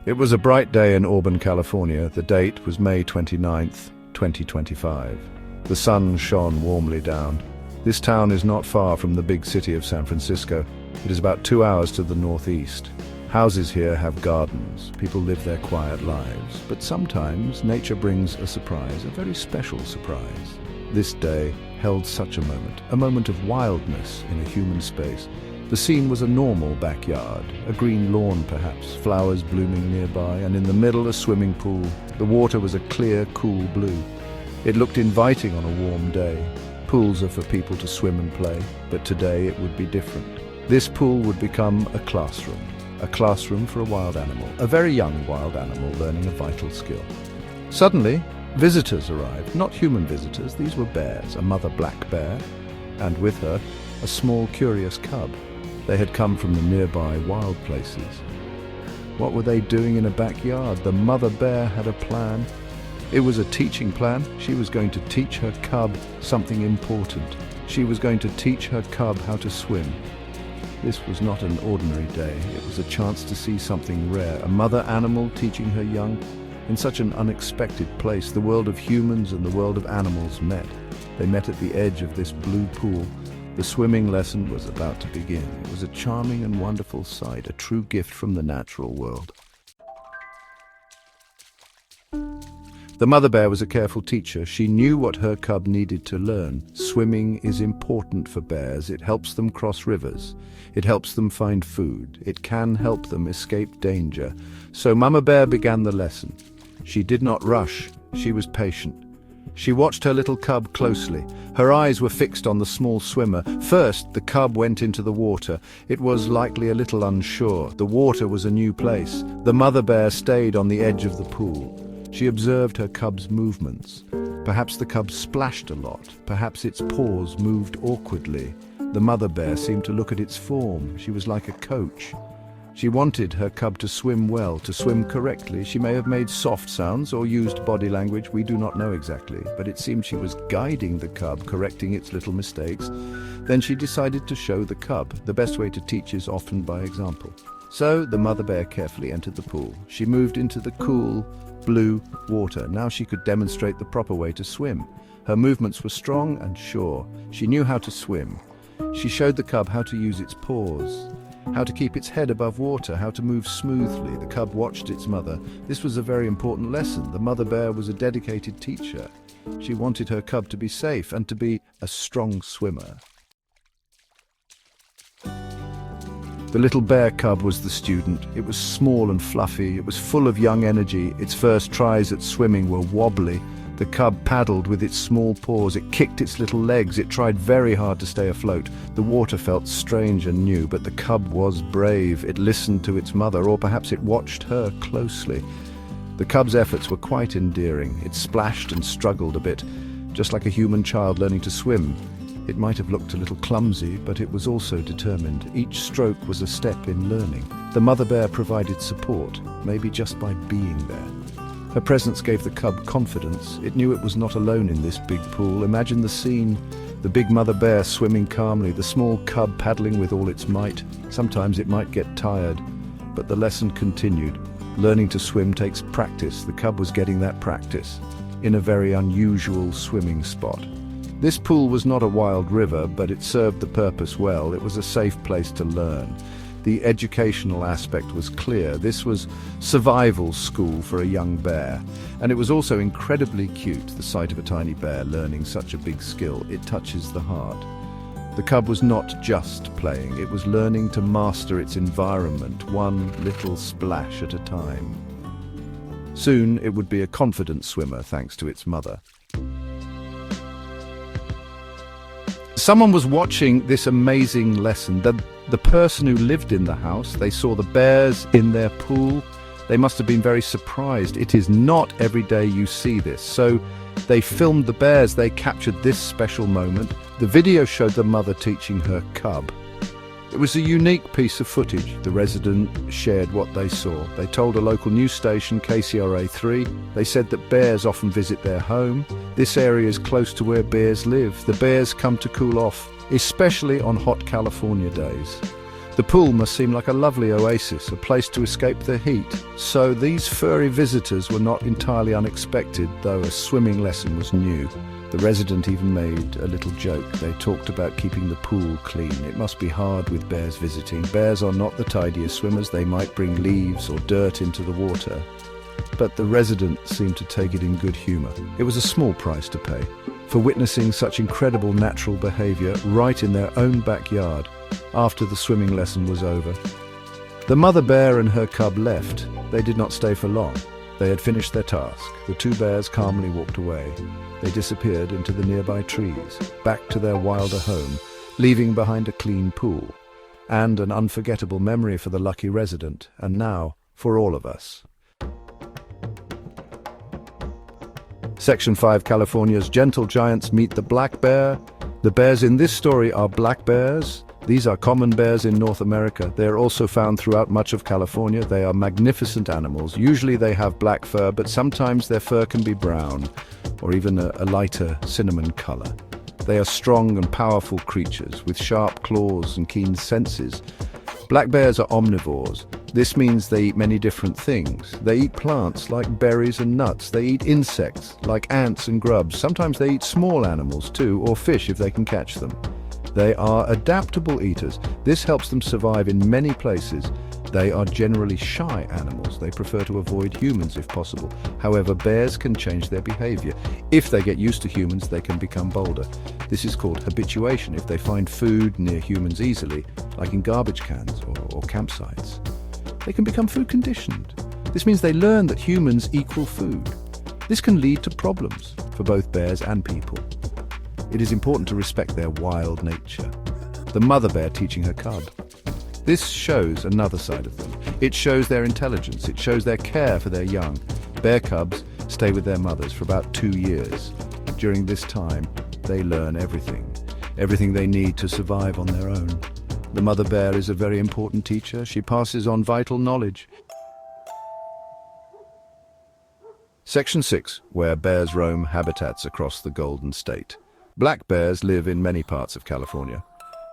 It was a bright day in Auburn, California. The date was May 29th, 2025. The sun shone warmly down. This town is not far from the big city of San Francisco. It is about 2 hours to the northeast. Houses here have gardens. People live their quiet lives. But sometimes nature brings a surprise, a very special surprise. This day held such a moment of wildness in a human space. The scene was a normal backyard, a green lawn perhaps, flowers blooming nearby, and in the middle a swimming pool. The water was a clear, cool blue. It looked inviting on a warm day. Pools are for people to swim and play, but today it would be different. This pool would become a classroom for a wild animal, a very young wild animal learning a vital skill. Suddenly, visitors arrived, not human visitors, these were bears, a mother black bear, and with her, a small curious cub. They had come from the nearby wild places. What were they doing in a backyard? The mother bear had a plan. It was a teaching plan. She was going to teach her cub something important. She was going to teach her cub how to swim. This was not an ordinary day. It was a chance to see something rare. A mother animal teaching her young. In such an unexpected place, the world of humans and the world of animals met. They met at the edge of this blue pool. The swimming lesson was about to begin. It was a charming and wonderful sight, a true gift from the natural world. The mother bear was a careful teacher. She knew what her cub needed to learn. Swimming is important for bears. It helps them cross rivers. It helps them find food. It can help them escape danger. So Mama Bear began the lesson. She did not rush. She was patient. She watched her little cub closely. Her eyes were fixed on the small swimmer. First, the cub went into the water. It was likely a little unsure. The water was a new place. The mother bear stayed on the edge of the pool. She observed her cub's movements. Perhaps the cub splashed a lot. Perhaps its paws moved awkwardly. The mother bear seemed to look at its form. She was like a coach. She wanted her cub to swim well, to swim correctly. She may have made soft sounds or used body language, we do not know exactly, but it seemed she was guiding the cub, correcting its little mistakes. Then she decided to show the cub. The best way to teach is often by example. So the mother bear carefully entered the pool. She moved into the cool, blue water. Now she could demonstrate the proper way to swim. Her movements were strong and sure. She knew how to swim. She showed the cub how to use its paws, how to keep its head above water, how to move smoothly. The cub watched its mother. This was a very important lesson. The mother bear was a dedicated teacher. She wanted her cub to be safe and to be a strong swimmer. The little bear cub was the student. It was small and fluffy. It was full of young energy. Its first tries at swimming were wobbly. The cub paddled with its small paws. It kicked its little legs. It tried very hard to stay afloat. The water felt strange and new, but the cub was brave. It listened to its mother, or perhaps it watched her closely. The cub's efforts were quite endearing. It splashed and struggled a bit, just like a human child learning to swim. It might have looked a little clumsy, but it was also determined. Each stroke was a step in learning. The mother bear provided support, maybe just by being there. Her presence gave the cub confidence. It knew it was not alone in this big pool. Imagine the scene. The big mother bear swimming calmly, the small cub paddling with all its might. Sometimes it might get tired, but the lesson continued. Learning to swim takes practice. The cub was getting that practice in a very unusual swimming spot. This pool was not a wild river, but it served the purpose well. It was a safe place to learn. The educational aspect was clear. This was survival school for a young bear. And it was also incredibly cute, the sight of a tiny bear learning such a big skill. It touches the heart. The cub was not just playing. It was learning to master its environment, one little splash at a time. Soon it would be a confident swimmer thanks to its mother. Someone was watching this amazing lesson. The person who lived in the house, they saw the bears in their pool. They must have been very surprised. It is not every day you see this. So they filmed the bears. They captured this special moment. The video showed the mother teaching her cub. It was a unique piece of footage. The resident shared what they saw. They told a local news station, KCRA3, they said that bears often visit their home. This area is close to where bears live. The bears come to cool off, especially on hot California days. The pool must seem like a lovely oasis, a place to escape the heat. So these furry visitors were not entirely unexpected, though a swimming lesson was new. The resident even made a little joke. They talked about keeping the pool clean. It must be hard with bears visiting. Bears are not the tidiest swimmers. They might bring leaves or dirt into the water. But the resident seemed to take it in good humor. It was a small price to pay for witnessing such incredible natural behavior right in their own backyard after the swimming lesson was over. The mother bear and her cub left. They did not stay for long. They had finished their task. The two bears calmly walked away. They disappeared into the nearby trees, back to their wilder home, leaving behind a clean pool and an unforgettable memory for the lucky resident, and now for all of us. Section 5, California's gentle giants meet the black bear. The bears in this story are black bears. These are common bears in North America. They are also found throughout much of California. They are magnificent animals. Usually they have black fur, but sometimes their fur can be brown or even a lighter cinnamon color. They are strong and powerful creatures with sharp claws and keen senses. Black bears are omnivores. This means they eat many different things. They eat plants like berries and nuts. They eat insects like ants and grubs. Sometimes they eat small animals too, or fish if they can catch them. They are adaptable eaters. This helps them survive in many places. They are generally shy animals. They prefer to avoid humans if possible. However, bears can change their behavior. If they get used to humans, they can become bolder. This is called habituation if they find food near humans easily, like in garbage cans or campsites. They can become food conditioned. This means they learn that humans equal food. This can lead to problems for both bears and people. It is important to respect their wild nature. The mother bear teaching her cub. This shows another side of them. It shows their intelligence. It shows their care for their young. Bear cubs stay with their mothers for about 2 years. During this time, they learn everything they need to survive on their own. The mother bear is a very important teacher. She passes on vital knowledge. Section 6, where bears roam habitats across the Golden State. Black bears live in many parts of California.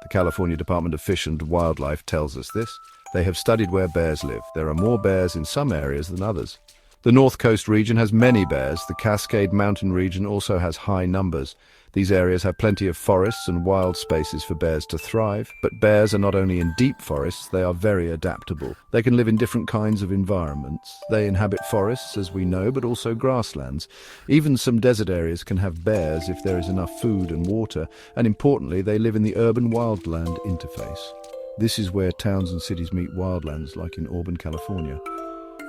The California Department of Fish and Wildlife tells us this. They have studied where bears live. There are more bears in some areas than others. The North Coast region has many bears. The Cascade Mountain region also has high numbers. These areas have plenty of forests and wild spaces for bears to thrive. But bears are not only in deep forests, they are very adaptable. They can live in different kinds of environments. They inhabit forests, as we know, but also grasslands. Even some desert areas can have bears if there is enough food and water. And importantly, they live in the urban-wildland interface. This is where towns and cities meet wildlands, like in Auburn, California.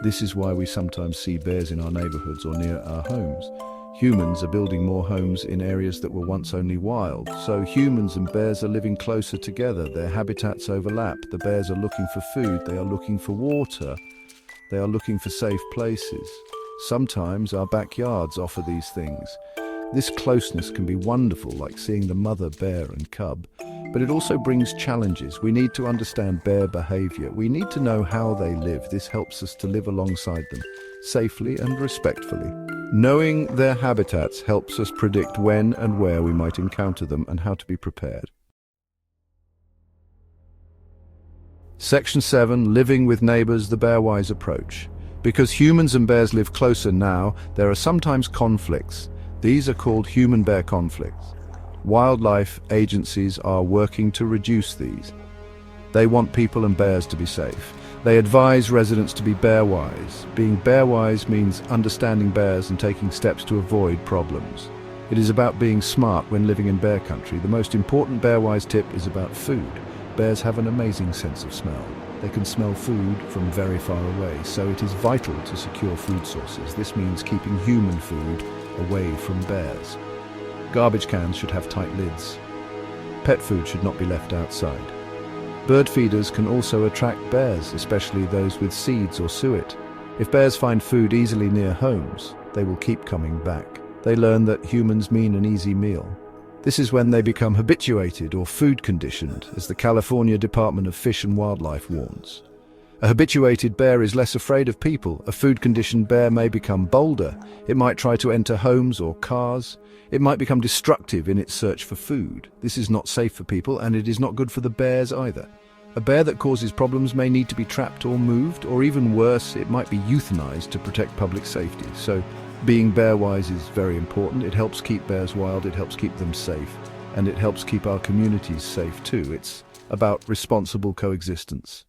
This is why we sometimes see bears in our neighborhoods or near our homes. Humans are building more homes in areas that were once only wild. So humans and bears are living closer together. Their habitats overlap. The bears are looking for food. They are looking for water. They are looking for safe places. Sometimes our backyards offer these things. This closeness can be wonderful, like seeing the mother bear and cub. But it also brings challenges. We need to understand bear behavior. We need to know how they live. This helps us to live alongside them, safely and respectfully. Knowing their habitats helps us predict when and where we might encounter them and how to be prepared. Section 7, Living with Neighbors, the Bearwise Approach. Because humans and bears live closer now, there are sometimes conflicts. These are called human-bear conflicts. Wildlife agencies are working to reduce these. They want people and bears to be safe. They advise residents to be bear-wise. Being bear-wise means understanding bears and taking steps to avoid problems. It is about being smart when living in bear country. The most important bear-wise tip is about food. Bears have an amazing sense of smell. They can smell food from very far away, so it is vital to secure food sources. This means keeping human food away from bears. Garbage cans should have tight lids. Pet food should not be left outside. Bird feeders can also attract bears, especially those with seeds or suet. If bears find food easily near homes, they will keep coming back. They learn that humans mean an easy meal. This is when they become habituated or food conditioned, as the California Department of Fish and Wildlife warns. A habituated bear is less afraid of people. A food-conditioned bear may become bolder. It might try to enter homes or cars. It might become destructive in its search for food. This is not safe for people, and it is not good for the bears either. A bear that causes problems may need to be trapped or moved, or even worse, it might be euthanized to protect public safety. So being bear-wise is very important. It helps keep bears wild, it helps keep them safe, and it helps keep our communities safe too. It's about responsible coexistence.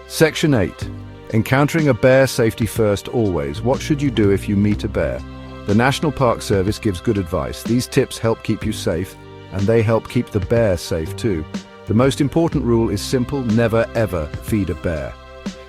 Section 8. Encountering a bear, safety first always. What should you do if you meet a bear? The National Park Service gives good advice. These tips help keep you safe, and they help keep the bear safe too. The most important rule is simple: never ever feed a bear.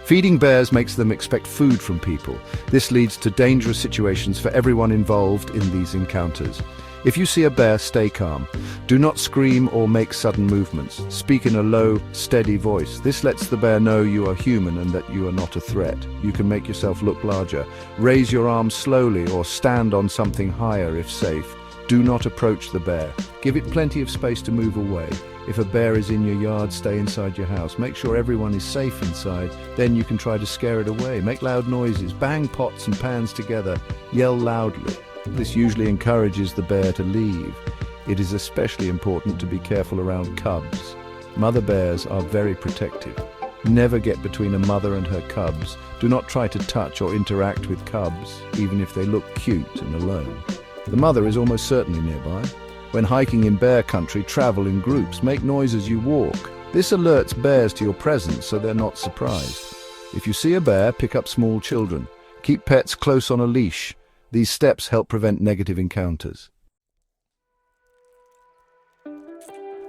Feeding bears makes them expect food from people. This leads to dangerous situations for everyone involved in these encounters. If you see a bear, stay calm. Do not scream or make sudden movements. Speak in a low, steady voice. This lets the bear know you are human and that you are not a threat. You can make yourself look larger. Raise your arms slowly or stand on something higher if safe. Do not approach the bear. Give it plenty of space to move away. If a bear is in your yard, stay inside your house. Make sure everyone is safe inside. Then you can try to scare it away. Make loud noises. Bang pots and pans together. Yell loudly. This usually encourages the bear to leave. It is especially important to be careful around cubs. Mother bears are very protective. Never get between a mother and her cubs. Do not try to touch or interact with cubs, even if they look cute and alone. The mother is almost certainly nearby. When hiking in bear country, travel in groups. Make noise as you walk. This alerts bears to your presence so they're not surprised. If you see a bear, pick up small children. Keep pets close on a leash. These steps help prevent negative encounters.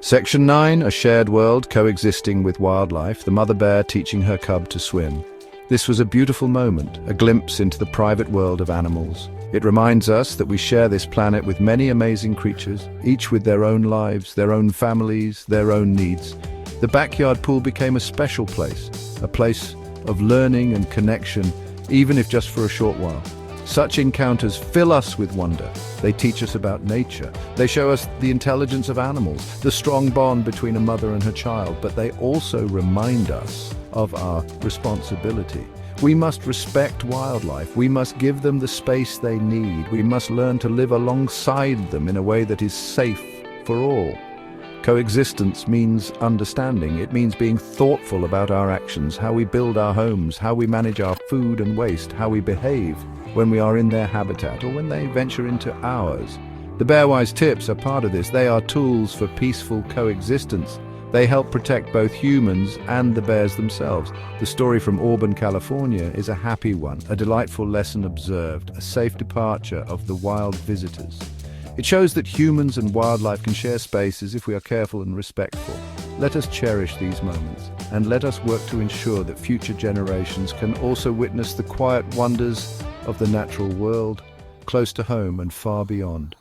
Section 9. A shared world coexisting with wildlife. The mother bear teaching her cub to swim. This was a beautiful moment, a glimpse into the private world of animals. It reminds us that we share this planet with many amazing creatures, each with their own lives, their own families, their own needs. The backyard pool became a special place, a place of learning and connection, even if just for a short while. Such encounters fill us with wonder. They teach us about nature. They show us the intelligence of animals, the strong bond between a mother and her child, but they also remind us of our responsibility. We must respect wildlife. We must give them the space they need. We must learn to live alongside them in a way that is safe for all. Coexistence means understanding. It means being thoughtful about our actions, how we build our homes, how we manage our food and waste, how we behave when we are in their habitat or when they venture into ours. The Bearwise tips are part of this. They are tools for peaceful coexistence. They help protect both humans and the bears themselves. The story from Auburn, California is a happy one, a delightful lesson observed, a safe departure of the wild visitors. It shows that humans and wildlife can share spaces if we are careful and respectful. Let us cherish these moments, and let us work to ensure that future generations can also witness the quiet wonders of the natural world, close to home and far beyond.